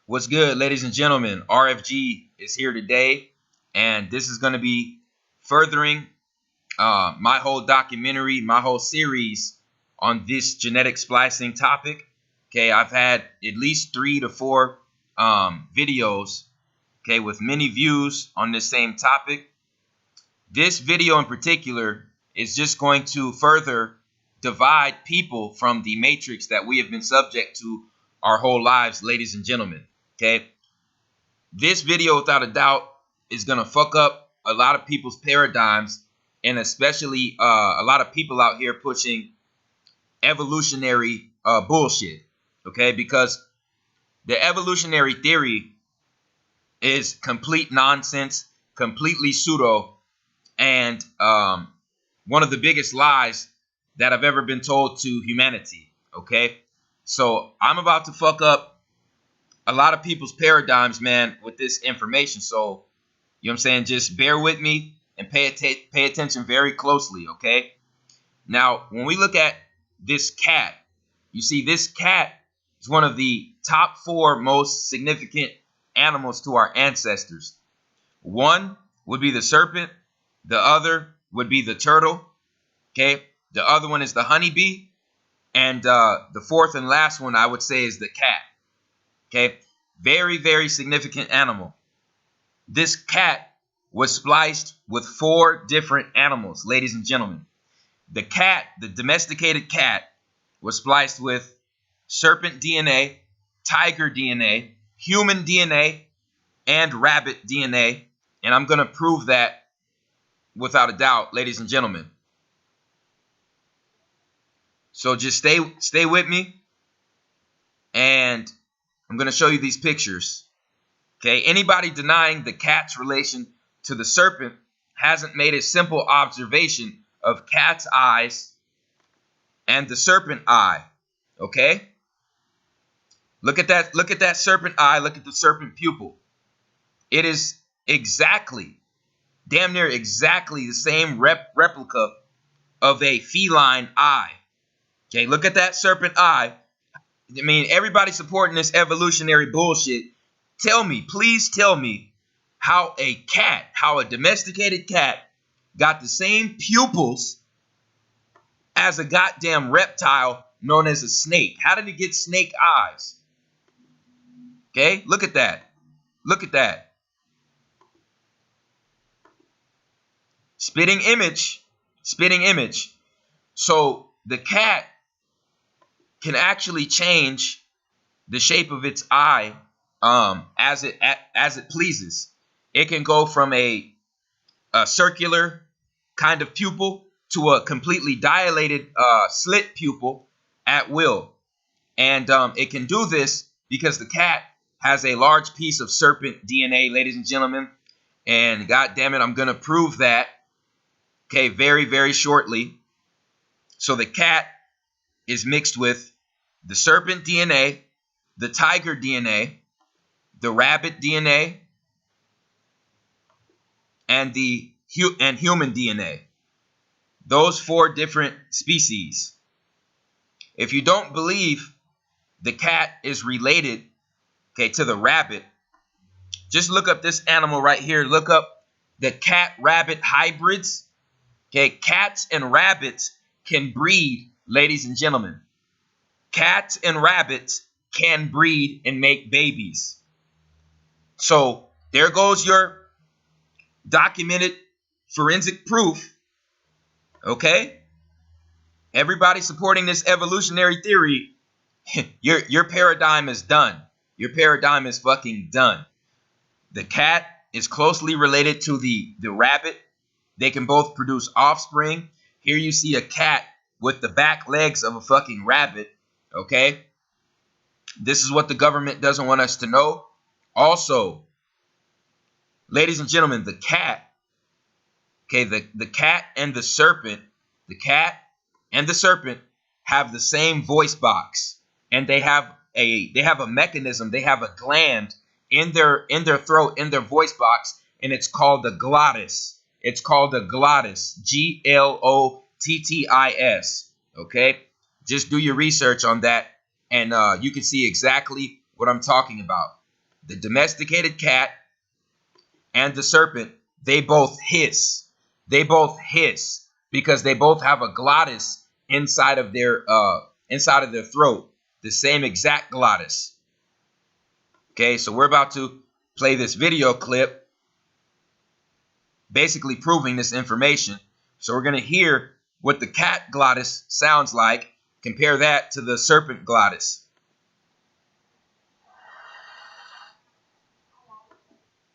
What's good, ladies and gentlemen? RFG is here today, and this is going to be furthering my whole documentary, my whole series on this genetic splicing topic. Okay, I've had at least 3 to 4 videos, okay, with many views on this same topic. This video in particular is just going to further divide people from the matrix that we have been subject to our whole lives, ladies and gentlemen. Okay, this video without a doubt is gonna fuck up a lot of people's paradigms, and especially a lot of people out here pushing evolutionary bullshit. Okay, because the evolutionary theory is complete nonsense, completely pseudo, and one of the biggest lies that I've ever been told to humanity. Okay, so I'm about to fuck up a lot of people's paradigms, man, with this information. So, you know what I'm saying? Just bear with me and pay attention very closely, okay? Now, when we look at this cat, you see this cat is one of the top 4 most significant animals to our ancestors. One would be the serpent. The other would be the turtle, okay? The other one is the honeybee. And the fourth and last one I would say is the cat. Okay, very, very significant animal. This cat was spliced with 4 different animals, ladies and gentlemen. The cat, the domesticated cat, was spliced with serpent DNA, tiger DNA, human DNA, and rabbit DNA. And I'm going to prove that without a doubt, ladies and gentlemen. So just stay with me, and I'm going to show you these pictures. Okay, anybody denying the cat's relation to the serpent hasn't made a simple observation of cat's eyes and the serpent eye. Okay? Look at that serpent eye, look at the serpent pupil. It is exactly, damn near exactly the same replica of a feline eye. Okay, look at that serpent eye. I mean, everybody supporting this evolutionary bullshit, tell me, please tell me how a domesticated cat got the same pupils as a goddamn reptile known as a snake. How did it get snake eyes? Okay, look at that. Look at that. Spitting image. So the cat can actually change the shape of its eye as it pleases. It can go from a circular kind of pupil to a completely dilated slit pupil at will. And it can do this because the cat has a large piece of serpent DNA, ladies and gentlemen. And God damn it, I'm going to prove that, okay, very, very shortly. So the cat is mixed with the serpent DNA, the tiger DNA, the rabbit DNA, and human DNA. Those 4 different species. If you don't believe the cat is related, okay, to the rabbit, just look up this animal right here. Look up the cat-rabbit hybrids. Okay, cats and rabbits can breed, ladies and gentlemen. Cats and rabbits can breed and make babies. So there goes your documented forensic proof. Okay? Everybody supporting this evolutionary theory, your paradigm is done. Your paradigm is fucking done. The cat is closely related to the rabbit. They can both produce offspring. Here you see a cat with the back legs of a fucking rabbit. Okay? This is what the government doesn't want us to know. Also, ladies and gentlemen, the cat, okay, the cat and the serpent have the same voice box, and they have a mechanism, they have a gland in their throat, in their voice box, and it's called the glottis. It's called the glottis, Glottis. Okay? Just do your research on that, and you can see exactly what I'm talking about. the domesticated cat and the serpent, they both hiss. They both hiss because they both have a glottis inside of their throat, the same exact glottis. Okay, so we're about to play this video clip basically proving this information. So we're going to hear what the cat glottis sounds like, compare that to the serpent glottis.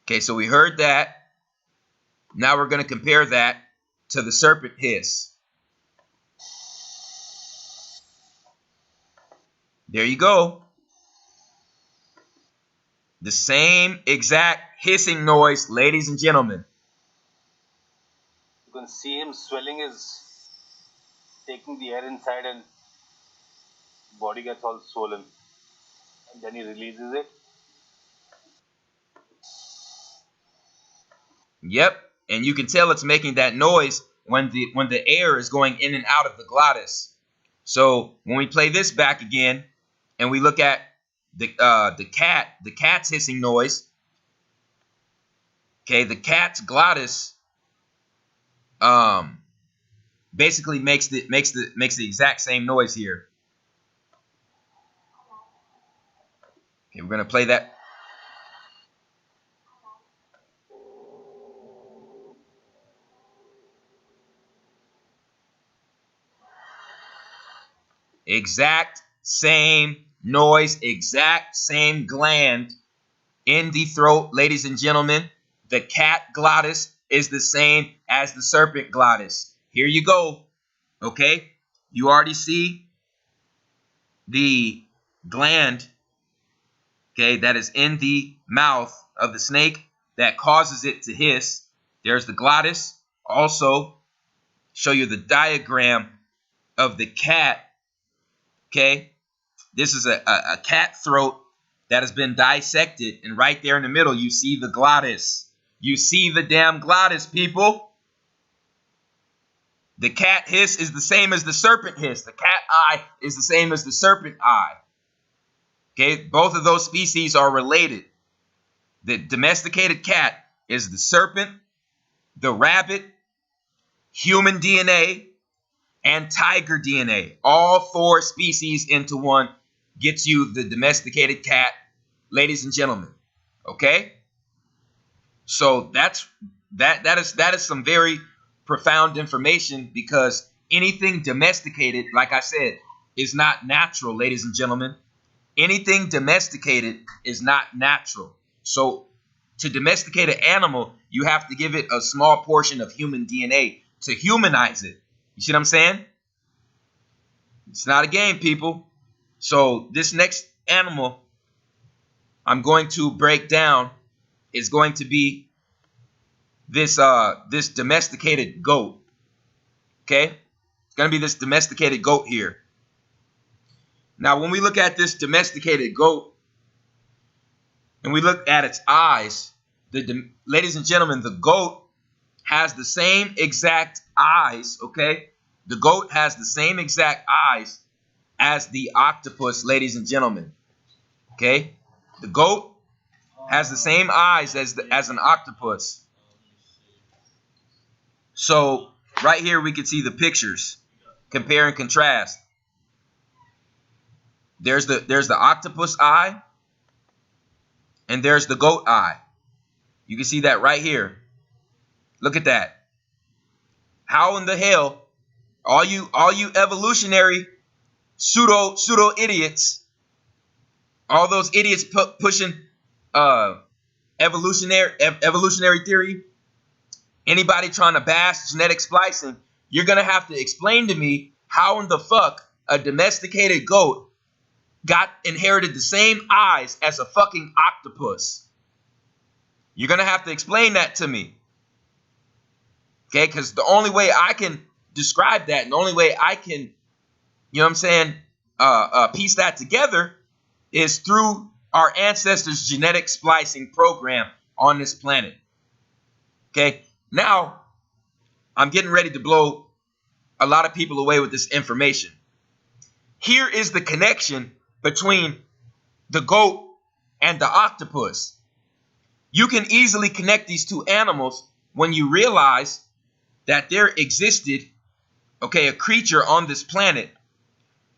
Okay, so we heard that. Now we're going to compare that to the serpent hiss. There you go. The same exact hissing noise, ladies and gentlemen. You can see him swelling his, taking the air inside, and body gets all swollen. And then he releases it. Yep, and you can tell it's making that noise when the air is going in and out of the glottis. So when we play this back again, and we look at the cat's hissing noise. Okay, the cat's glottis basically makes the exact same noise here. Okay, we're gonna play that. Exact same noise, exact same gland in the throat, ladies and gentlemen. The cat glottis is the same as the serpent glottis. Here you go. Okay, you already see the gland, okay, that is in the mouth of the snake that causes it to hiss. There's the glottis. Also, show you the diagram of the cat. Okay, this is a cat throat that has been dissected, and right there in the middle, you see the glottis. You see the damn glottis, people. The cat hiss is the same as the serpent hiss. The cat eye is the same as the serpent eye. Okay, both of those species are related. The domesticated cat is the serpent, the rabbit, human DNA, and tiger DNA. All four species into one gets you the domesticated cat, ladies and gentlemen. Okay? So that is some very profound information, because anything domesticated, like I said, is not natural, ladies and gentlemen. Anything domesticated is not natural. So to domesticate an animal, you have to give it a small portion of human DNA to humanize it. You see what I'm saying? It's not a game, people. So this next animal I'm going to break down is going to be this domesticated goat. Okay? It's going to be this domesticated goat here. Now, when we look at this domesticated goat and we look at its eyes, ladies and gentlemen, the goat has the same exact eyes, okay? The goat has the same exact eyes as the octopus, ladies and gentlemen, okay? The goat has the same eyes as an octopus. So right here we can see the pictures, compare and contrast. There's the octopus eye, and there's the goat eye. You can see that right here. Look at that. How in the hell, all you evolutionary pseudo idiots, all those idiots pushing evolutionary theory, anybody trying to bash genetic splicing, you're gonna have to explain to me how in the fuck a domesticated goat inherited the same eyes as a fucking octopus. You're gonna have to explain that to me. Okay, because the only way I can describe that, and the only way I can, you know what I'm saying, piece that together is through our ancestors' genetic splicing program on this planet. Okay, now I'm getting ready to blow a lot of people away with this information. Here is the connection between the goat and the octopus. You can easily connect these two animals when you realize that there existed, okay, a creature on this planet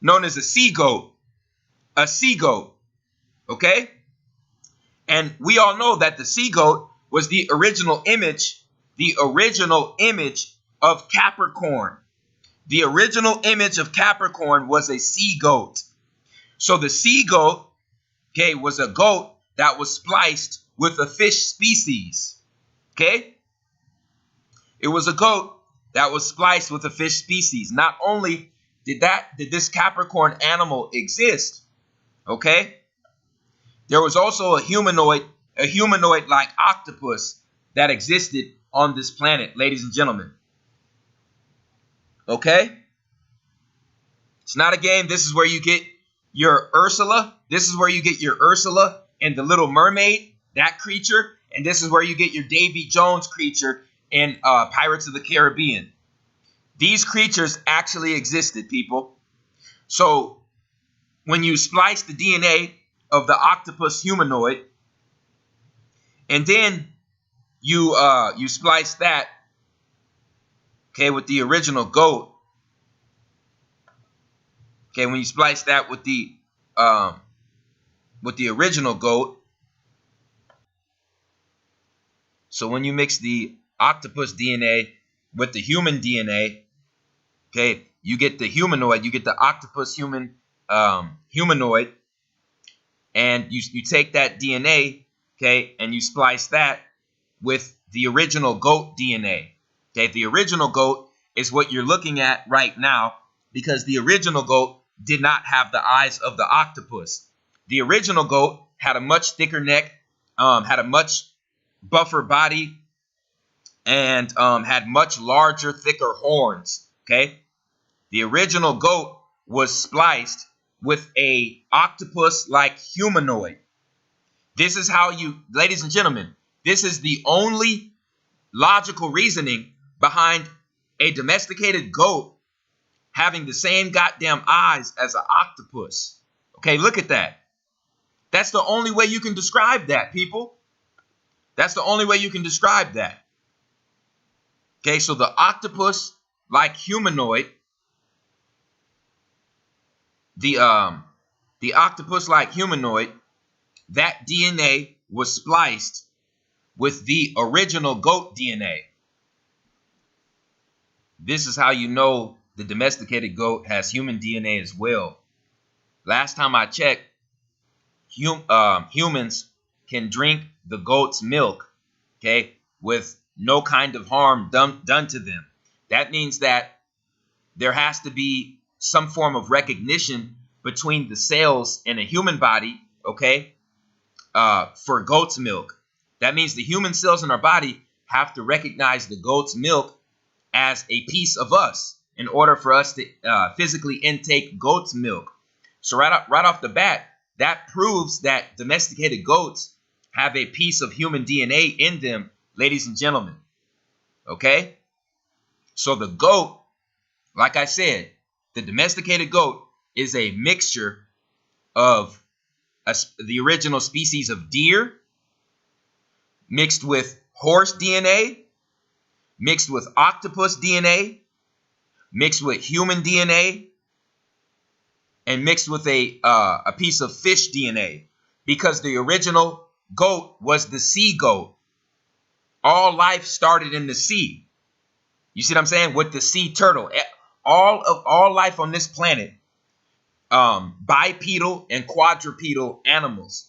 known as a sea goat. A sea goat, okay? And we all know that the sea goat was the original image of Capricorn. The original image of Capricorn was a sea goat. So the sea goat, okay, was a goat that was spliced with a fish species, okay? It was a goat that was spliced with a fish species. Not only did this Capricorn animal exist, okay, there was also a humanoid-like octopus that existed on this planet, ladies and gentlemen. Okay? It's not a game. This is where you get your Ursula. This is where you get your Ursula and the Little Mermaid, that creature. And this is where you get your Davy Jones creature in Pirates of the Caribbean. These creatures actually existed, people. So when you splice the DNA of the octopus humanoid, and then you splice that, okay, with the original goat. Okay, when you splice that with the original goat. So when you mix the octopus DNA with the human DNA, okay, you get the humanoid, you get the octopus humanoid, and you take that DNA, okay, and you splice that with the original goat DNA. Okay, the original goat is what you're looking at right now, because the original goat did not have the eyes of the octopus. The original goat had a much thicker neck, had a much buffer body, and had much larger, thicker horns. Okay, the original goat was spliced with a octopus-like humanoid. This is how you, ladies and gentlemen, this is the only logical reasoning behind a domesticated goat having the same goddamn eyes as an octopus. Okay, look at that. That's the only way you can describe that, people. That's the only way you can describe that. Okay, so the octopus-like humanoid, the octopus-like humanoid, that DNA was spliced with the original goat DNA. This is how you know the domesticated goat has human DNA as well. Last time I checked, humans can drink the goat's milk, okay, with no kind of harm done to them. That means that there has to be some form of recognition between the cells in a human body, okay, for goat's milk. That means the human cells in our body have to recognize the goat's milk as a piece of us in order for us to physically intake goat's milk. So right off the bat, that proves that domesticated goats have a piece of human DNA in them, ladies and gentlemen. Okay? So the goat, like I said, the domesticated goat is a mixture of the original species of deer mixed with horse DNA, mixed with octopus DNA, mixed with human DNA, and mixed with a piece of fish DNA, because the original goat was the sea goat. All life started in the sea. You see what I'm saying? With the sea turtle. All life on this planet, bipedal and quadrupedal animals,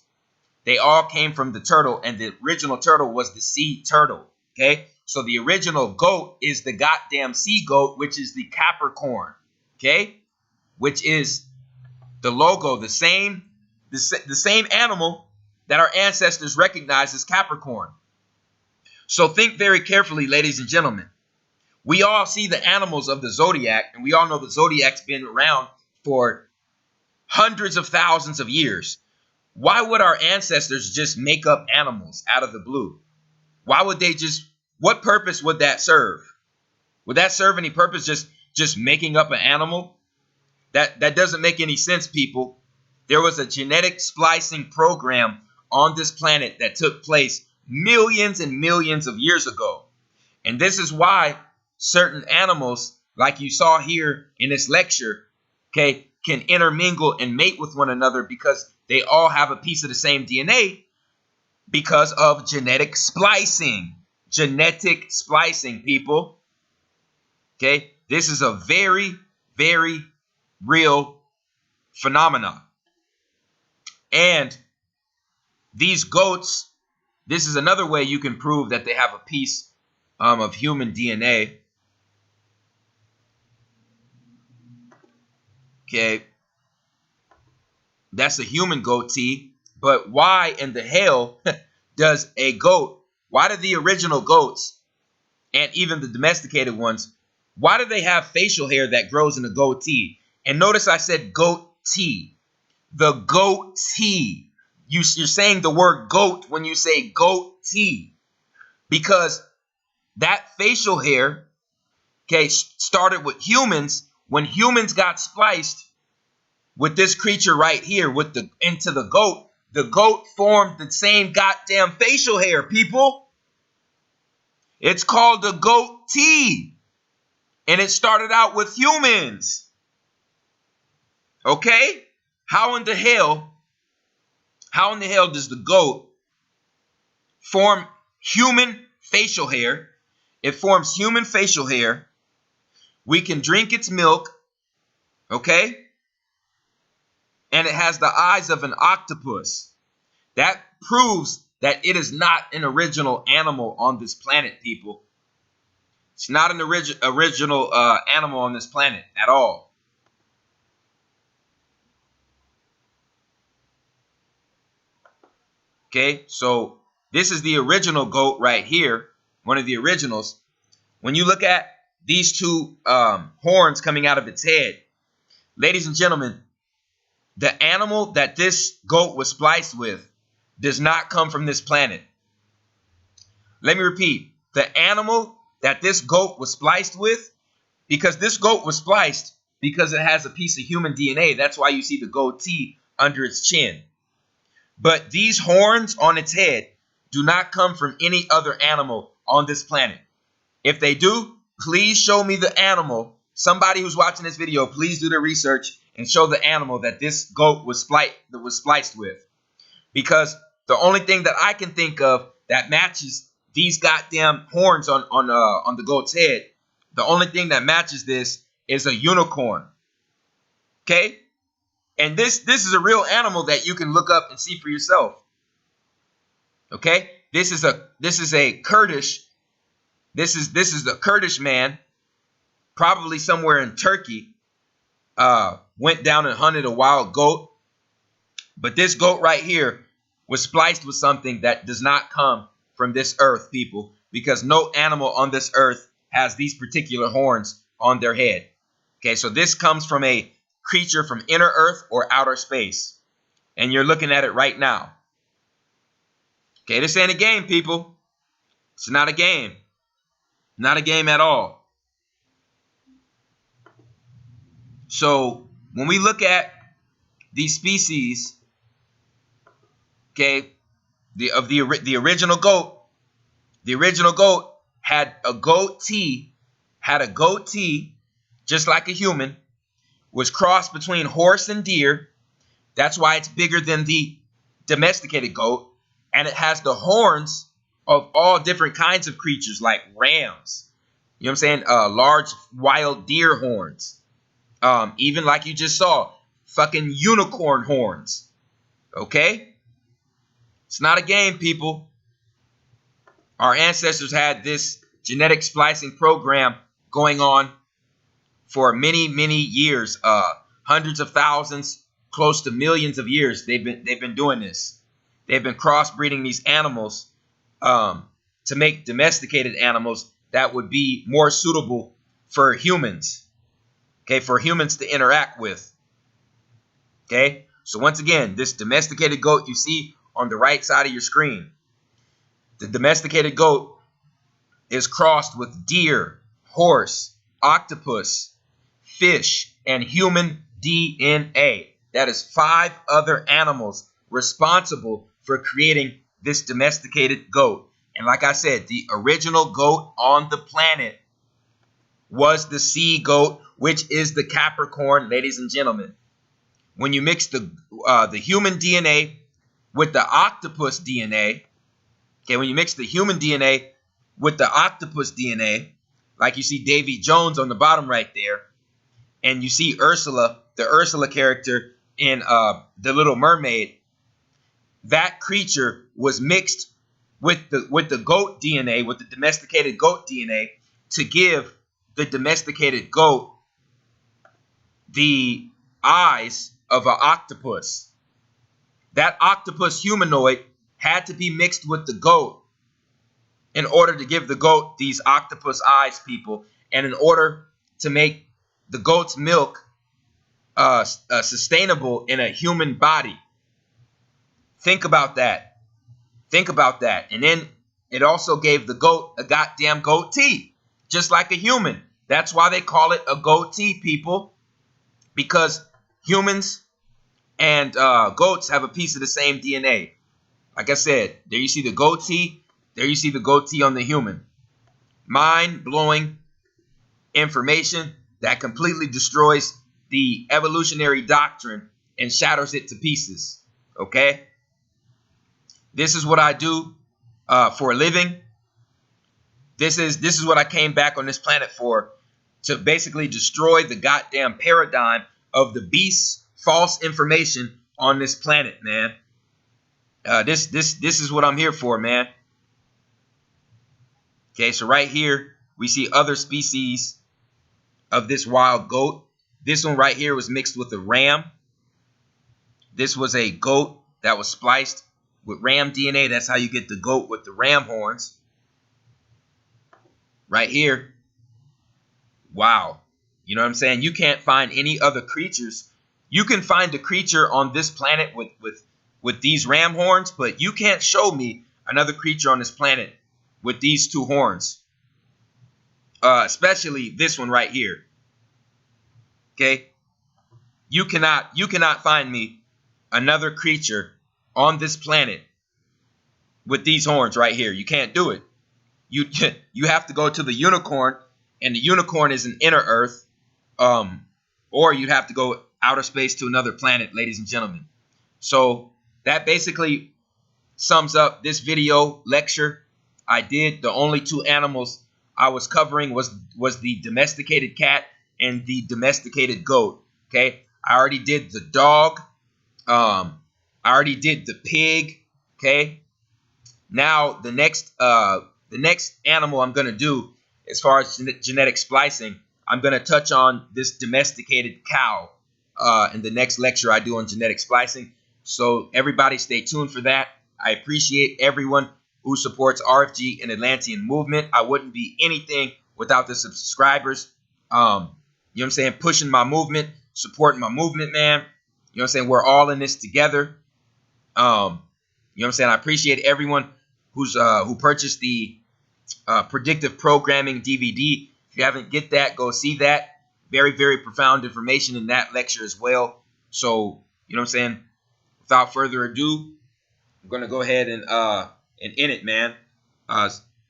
they all came from the turtle, and the original turtle was the sea turtle. Okay? So the original goat is the goddamn sea goat, which is the Capricorn. Okay? Which is the logo, the same animal that our ancestors recognized as Capricorn. So think very carefully, ladies and gentlemen. We all see the animals of the zodiac, and we all know the zodiac's been around for hundreds of thousands of years. Why would our ancestors just make up animals out of the blue? Why would they what purpose would that serve? Would that serve any purpose, just making up an animal? That doesn't make any sense, people. There was a genetic splicing program on this planet that took place millions and millions of years ago. And this is why certain animals, like you saw here in this lecture, okay, can intermingle and mate with one another because they all have a piece of the same DNA because of genetic splicing. Genetic splicing, people. Okay, this is a very, very real phenomenon. And these goats, this is another way you can prove that they have a piece of human DNA. Okay, that's a human goatee. But why in the hell does a goat, why do the original goats and even the domesticated ones, why do they have facial hair that grows in a goatee? And notice I said goatee. The goatee. You're saying the word goat when you say goatee. Because that facial hair, okay, started with humans. When humans got spliced with this creature right here, with into the goat formed the same goddamn facial hair, people. It's called the goatee. And it started out with humans. Okay? How in the hell does the goat form human facial hair? It forms human facial hair. We can drink its milk. Okay? And it has the eyes of an octopus. That proves that it is not an original animal on this planet, people. It's not an original animal on this planet at all. Okay, so this is the original goat right here, one of the originals. When you look at these two horns coming out of its head, ladies and gentlemen, the animal that this goat was spliced with does not come from this planet. Let me repeat. The animal that this goat was spliced with, because this goat was spliced because it has a piece of human DNA. That's why you see the goatee under its chin. But these horns on its head do not come from any other animal on this planet. If they do, please show me the animal. Somebody who's watching this video, please do the research and show the animal that this goat was spliced with. Because the only thing that I can think of that matches these goddamn horns on the goat's head, the only thing that matches this is a unicorn. Okay? And this is a real animal that you can look up and see for yourself. Okay? This is a Kurdish. This is the Kurdish man, probably somewhere in Turkey, went down and hunted a wild goat. But this goat right here was spliced with something that does not come from this earth, people, because no animal on this earth has these particular horns on their head. Okay, so this comes from a creature from inner earth or outer space. And you're looking at it right now. Okay, this ain't a game, people. It's not a game. Not a game at all. So when we look at these species, okay, the original goat had a goatee, just like a human, was crossed between horse and deer. That's why it's bigger than the domesticated goat, and it has the horns of all different kinds of creatures like rams. You know what I'm saying? Large wild deer horns. Even like you just saw, fucking unicorn horns. Okay? It's not a game, people. Our ancestors had this genetic splicing program going on for many, many years. Hundreds of thousands, close to millions of years. They've been doing this. They've been crossbreeding these animals to make domesticated animals that would be more suitable for humans. Okay, for humans to interact with. Okay, so once again, this domesticated goat you see on the right side of your screen, the domesticated goat is crossed with deer, horse, octopus, fish, and human DNA. That is 5 other animals responsible for creating this domesticated goat. And like I said, the original goat on the planet was the sea goat, which is the Capricorn, ladies and gentlemen. When you mix the human DNA with the octopus DNA, okay, when you mix the human DNA with the octopus DNA, like you see Davy Jones on the bottom right there, and you see Ursula, the Ursula character in The Little Mermaid, that creature was mixed with the goat DNA, with the domesticated goat DNA, to give the domesticated goat the eyes of an octopus. That octopus humanoid had to be mixed with the goat in order to give the goat these octopus eyes, people, and in order to make the goat's milk sustainable in a human body. Think about that. Think about that. And then it also gave the goat a goddamn goatee, just like a human. That's why they call it a goatee, people, because humans and goats have a piece of the same DNA. Like I said, there you see the goatee. There you see the goatee on the human. Mind-blowing information that completely destroys the evolutionary doctrine and shatters it to pieces. Okay? This is what I do for a living. This is what I came back on this planet for, to basically destroy the goddamn paradigm of the beast's false information on this planet, man. This is what I'm here for, man. Okay, so right here we see other species of this wild goat. This one right here was mixed with a ram. This was a goat that was spliced with ram DNA. That's how you get the goat with the ram horns. Right here. Wow. You know what I'm saying? You can't find any other creatures. You can find a creature on this planet with these ram horns, but you can't show me another creature on this planet with these two horns. Especially this one right here. Okay? You cannot find me another creature on this planet with these horns right here. You can't do it. You have to go to the unicorn, and the unicorn is an inner Earth, or you'd have to go outer space to another planet, ladies and gentlemen. So that basically sums up this video lecture I did. The only two animals I was covering was the domesticated cat and the domesticated goat. Okay, I already did the dog. I already did the pig. Okay, now the next animal I'm gonna do, as far as genetic splicing, I'm gonna touch on this domesticated cow in the next lecture I do on genetic splicing. So everybody stay tuned for that. I appreciate everyone who supports RFG and Atlantean movement. I wouldn't be anything without the subscribers. You know what I'm saying? Pushing my movement, supporting my movement, man. You know what I'm saying? We're all in this together. You know what I'm saying? I appreciate everyone who purchased the predictive programming DVD. If you haven't get that, go see that. Very, very profound information in that lecture as well. So, you know what I'm saying? Without further ado, I'm going to go ahead and end it, man.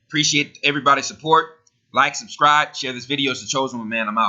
Appreciate everybody's support. Like, subscribe, share this video. It's the chosen one, man. I'm out.